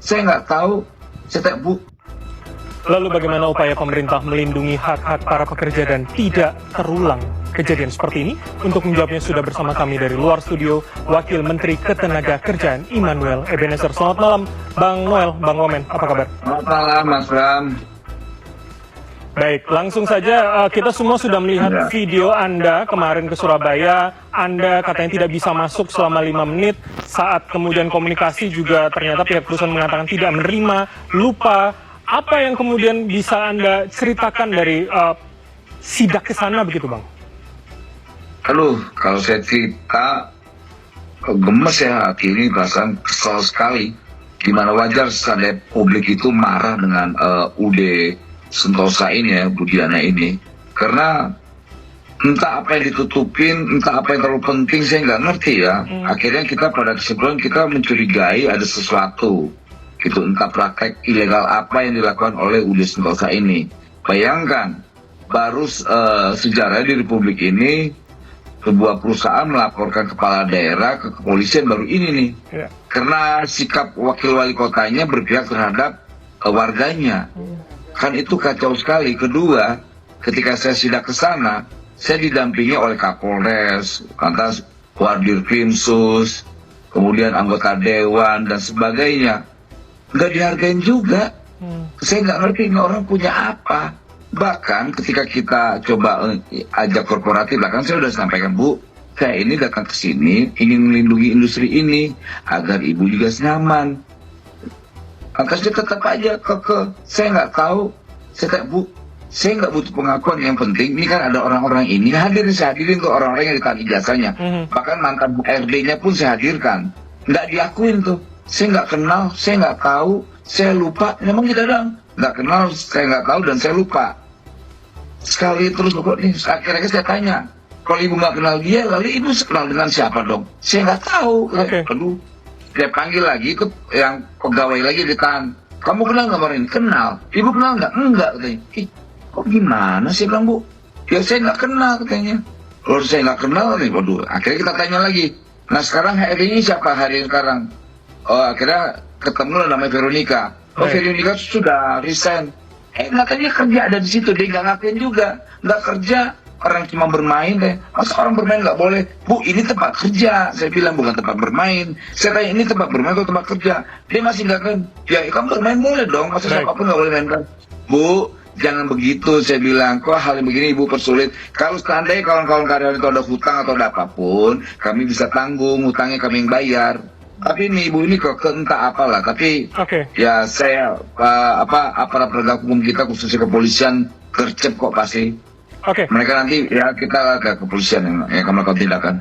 Saya nggak tahu, saya tak bu. Lalu bagaimana upaya pemerintah melindungi hak-hak para pekerja dan tidak terulang kejadian seperti ini? Untuk menjawabnya sudah bersama kami dari luar studio, Wakil Menteri Ketenagakerjaan Immanuel Ebenezer. Selamat malam, Bang Noel, Bang Wamen, apa kabar? Selamat malam, Mas Bram. Baik, langsung saja kita semua sudah melihat video Anda kemarin ke Surabaya. Anda katanya tidak bisa masuk selama 5 menit, saat kemudian komunikasi juga ternyata pihak perusahaan mengatakan tidak menerima, lupa. Apa yang kemudian bisa Anda ceritakan dari sidak ke sana begitu, Bang? Aduh, kalau saya cerita, gemes ya hati ini, bahkan kesal sekali. Dimana wajar seandainya publik itu marah dengan UD Sentosa ini ya, Budiana ini. Karena entah apa yang ditutupin, entah apa yang terlalu penting, saya nggak ngerti ya. Akhirnya kita pada kesimpulan kita mencurigai ada sesuatu. Gitu, entah praktek ilegal apa yang dilakukan oleh UD Sentosa ini. Bayangkan, baru sejarah di Republik ini, sebuah perusahaan melaporkan kepala daerah ke kepolisian baru ini nih. Ya. Karena sikap wakil wali kotanya berpihak terhadap warganya. Kan itu kacau sekali. Kedua, ketika saya sidak ke sana, saya didampingi oleh Kapolres, lantas Wardir Krimsus, kemudian anggota dewan dan sebagainya. Nggak dihargain juga. Saya nggak ngerti ini orang punya apa. Bahkan ketika kita coba ajak korporatif, bahkan saya sudah sampaikan, Bu, saya ini datang ke sini ingin melindungi industri ini agar ibu juga nyaman. Lantas dia tetap aja saya nggak tahu, saya nggak butuh pengakuan. Yang penting ini kan ada orang-orang ini saya hadirin tuh orang-orang yang ditarik jasanya. Bahkan mantan RD-nya pun saya hadirkan, nggak diakuin tuh. Saya nggak kenal, saya nggak tahu, saya lupa. Memang kita dong nggak kenal, saya nggak tahu dan saya lupa. Sekali terus kok nih, akhirnya saya tanya, kalau ibu nggak kenal dia, lalu ibu kenal dengan siapa dong? Saya nggak tahu. Aduh, dia panggil lagi itu yang pegawai lagi ditahan. Kamu kenal nggak orang ini? Kenal. Ibu kenal nggak? Enggak katanya. Ih, kok gimana sih Bang, Bu? Ya saya nggak kenal katanya. Kalau saya nggak kenal nih, waduh. Akhirnya kita tanya lagi. Nah sekarang HRD ini siapa hari sekarang? Oh akhirnya ketemu namanya Veronica. Oh Veronica sudah resign. Katanya kerja ada di situ, dia nggak ngakuin juga, nggak kerja, orang cuma bermain deh. Masa orang bermain nggak boleh? Bu, ini tempat kerja. Saya bilang bukan tempat bermain. Saya tanya ini tempat bermain atau tempat kerja? Dia masih nggak kan? Ya kamu bermain boleh dong, masa siapapun nggak boleh main kan? Bu, jangan begitu, saya bilang. Kok hal yang begini ibu persulit? Kalau seandainya kawan-kawan karyawan itu ada hutang atau ada apapun, kami bisa tanggung, hutangnya kami yang bayar. Tapi ini ibu ini kok entah apalah, tapi ya saya aparat penegak hukum kita khususnya kepolisian gercep kok pasti. Mereka nanti ya kita ke kepolisian yang akan melakukan tindakan.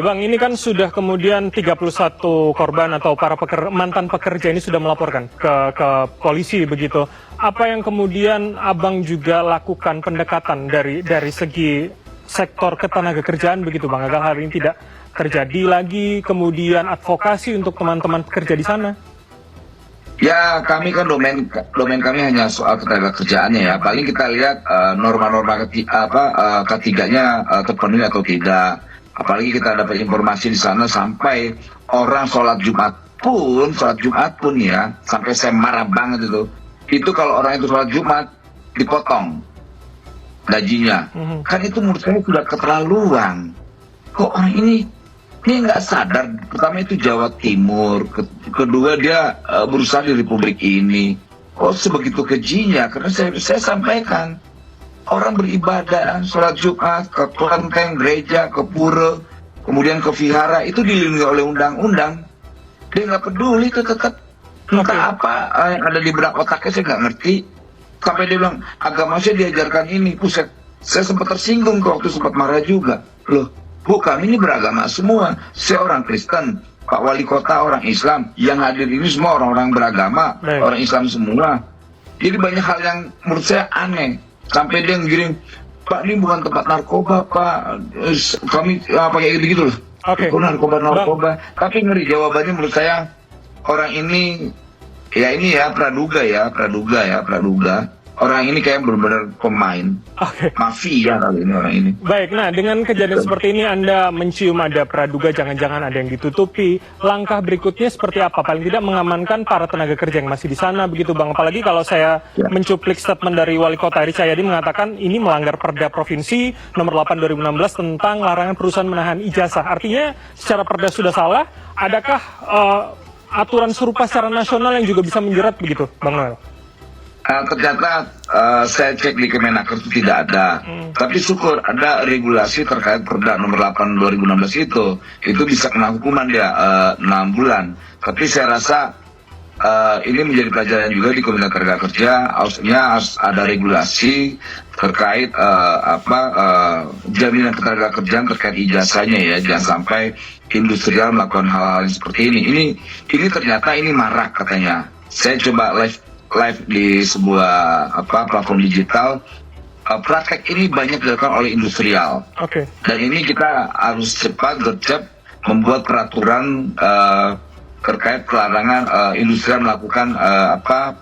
Bang, ini kan sudah kemudian 31 korban atau para mantan pekerja ini sudah melaporkan ke polisi begitu. Apa yang kemudian Abang juga lakukan pendekatan dari segi sektor ketenagakerjaan begitu Bang, agar hal ini tidak terjadi lagi, kemudian advokasi untuk teman-teman pekerja di sana? Ya kami kan domain kami hanya soal ketenagakerjaannya ya. Paling kita lihat norma-norma ketiganya terpenuhi atau tidak. Apalagi kita dapat informasi di sana sampai orang sholat Jumat pun ya, sampai saya marah banget itu. Itu kalau orang itu sholat Jumat dipotong gajinya. Kan itu menurut saya sudah keterlaluan. Kok orang ini nggak sadar? Pertama itu Jawa Timur, kedua dia berusaha di Republik ini. Kok sebegitu kejinya? Karena saya sampaikan orang beribadah, sholat Jumat ke kelenteng, gereja, ke pura, kemudian ke vihara itu dilindungi oleh undang-undang. Dia nggak peduli, itu tetap entah apa yang ada di benak otaknya saya nggak ngerti. Sampai dia bilang agama saya diajarkan ini. Saya sempat tersinggung waktu sempat marah juga. Loh, Bu, kami ini beragama semua. Saya orang Kristen, Pak Wali Kota orang Islam. Yang hadir ini semua orang-orang beragama, orang Islam semua. Jadi banyak hal yang menurut saya aneh. Sampai dia ngirim, Pak ini bukan tempat narkoba, Pak. Kami kayak gitu loh. Narkoba. Tapi ngeri jawabannya menurut saya orang ini, ya ini ya praduga. orang ini kayak benar-benar pemain Oke. mafia kali ini orang ini. Baik, nah dengan kejadian seperti ini Anda mencium ada praduga jangan-jangan ada yang ditutupi. Langkah berikutnya seperti apa? Paling tidak mengamankan para tenaga kerja yang masih di sana begitu Bang. Apalagi kalau saya mencuplik statement dari Wali Kota Eri Cahyadi mengatakan ini melanggar Perda Provinsi nomor 8 2016 tentang larangan perusahaan menahan ijazah. Artinya secara Perda sudah salah, adakah aturan serupa secara nasional yang juga bisa menjerat begitu Bang Noel? Ternyata saya cek di Kemenaker itu tidak ada. Tapi syukur ada regulasi terkait Perda nomor 8 2016 itu bisa kena hukuman dia 6 bulan. Tapi saya rasa ini menjadi pelajaran juga di Kementerian Tenaga Kerja. Harus ada regulasi terkait jaminan ketenaga kerjaan terkait ijazahnya ya. Jangan sampai industrial melakukan hal-hal seperti ini. Ini ternyata ini marak katanya. Saya coba live di sebuah platform digital, praktek ini banyak dilakukan oleh industrial. Oke. Dan ini kita harus cepat gercep membuat peraturan terkait pelarangan industrial melakukan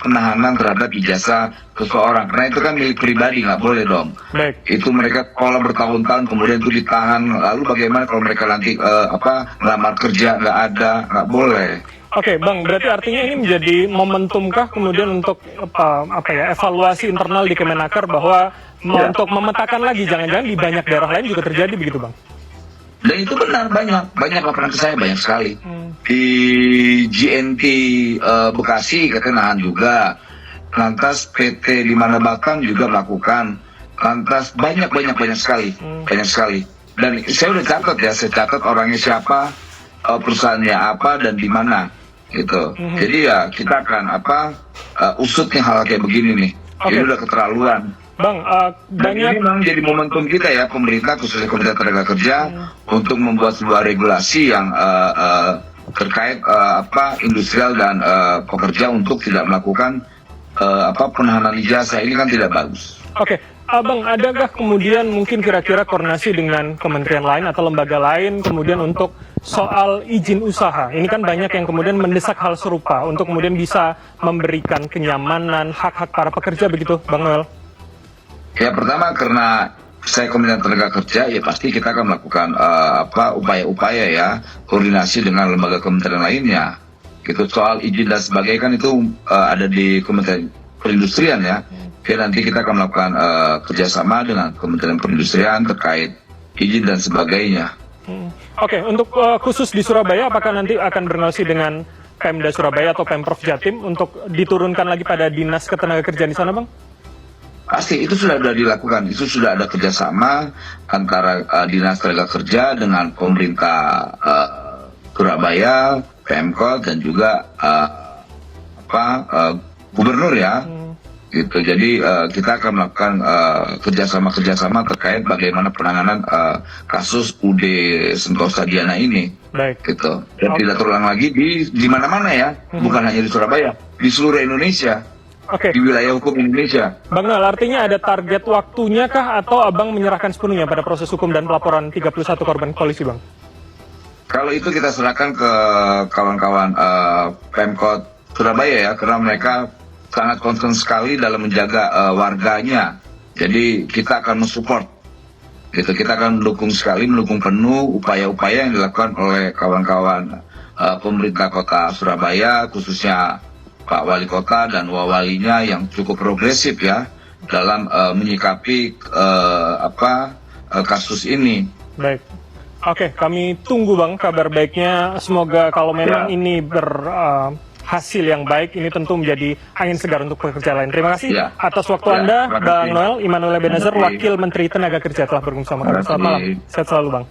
penahanan terhadap ijazah seseorang. Karena itu kan milik pribadi, nggak boleh dong. Baik. Itu mereka sekolah bertahun-tahun kemudian itu ditahan. Lalu bagaimana kalau mereka nanti ngelamar kerja nggak boleh. Oke, Bang, berarti artinya ini menjadi momentumkah kemudian untuk evaluasi internal di Kemenaker bahwa untuk memetakan lagi jangan-jangan di banyak daerah lain juga terjadi begitu, Bang? Dan itu benar banyak laporan ke saya banyak sekali. Di GNT Bekasi katanya nahan juga. Lantas PT di mana Batang juga melakukan. Lantas banyak sekali, banyak sekali. Dan saya udah catat orangnya siapa, perusahaannya apa dan di mana. Gitu. Jadi ya kita akan usut nih hal kayak begini nih. Ini udah keterlaluan. Bang, Dan ini memang jadi momentum kita ya pemerintah khususnya Kementerian Tenaga Kerja untuk membuat sebuah regulasi yang terkait industrial dan pekerja untuk tidak melakukan penahanan ijazah. Ini kan tidak bagus. Oke, Bang, adakah kemudian mungkin kira-kira koordinasi dengan kementerian lain atau lembaga lain kemudian untuk soal izin usaha? Ini kan banyak yang kemudian mendesak hal serupa untuk kemudian bisa memberikan kenyamanan hak-hak para pekerja begitu, Bang Noel? Ya pertama karena saya Kementerian Tenaga Kerja ya pasti kita akan melakukan upaya-upaya ya koordinasi dengan lembaga kementerian lainnya. Gitu soal izin dan sebagainya kan itu ada di Kementerian Perindustrian ya. Jadi nanti kita akan melakukan kerjasama dengan Kementerian Perindustrian terkait izin dan sebagainya. Oke, untuk khusus di Surabaya, apakah nanti akan bernegosiasi dengan Pemda Surabaya atau Pemprov Jatim untuk diturunkan lagi pada Dinas Ketenagakerjaan di sana, Bang? Pasti itu sudah dilakukan, itu sudah ada kerjasama antara Dinas Tenaga Kerja dengan pemerintah Surabaya, Pemkot dan juga Gubernur ya. Gitu. Jadi kita akan melakukan kerjasama terkait bagaimana penanganan kasus UD Sentosa Diana ini. Baik. Gitu. Dan tidak terulang lagi di mana-mana ya, bukan hanya di Surabaya, di seluruh Indonesia. Oke. Di wilayah hukum Indonesia. Bang Noel, artinya ada target waktunya kah atau Abang menyerahkan sepenuhnya pada proses hukum dan pelaporan 31 korban koalisi, Bang? Kalau itu kita serahkan ke kawan-kawan Pemkot Surabaya ya, karena mereka sangat concern sekali dalam menjaga warganya. Jadi kita akan mensupport. Gitu, kita akan mendukung penuh upaya-upaya yang dilakukan oleh kawan-kawan pemerintah Kota Surabaya, khususnya Pak Wali Kota dan wawalinya yang cukup progresif ya dalam menyikapi kasus ini. Baik. Oke, kami tunggu Bang kabar baiknya. Semoga kalau memang ini berhasil yang baik, ini tentu menjadi angin segar untuk pekerja lain. Terima kasih atas waktu Anda, Bang Noel Immanuel Ebenezer, Wakil Menteri Tenaga Kerja telah bergabung sama kami. Selamat malam. Sehat selalu, Bang.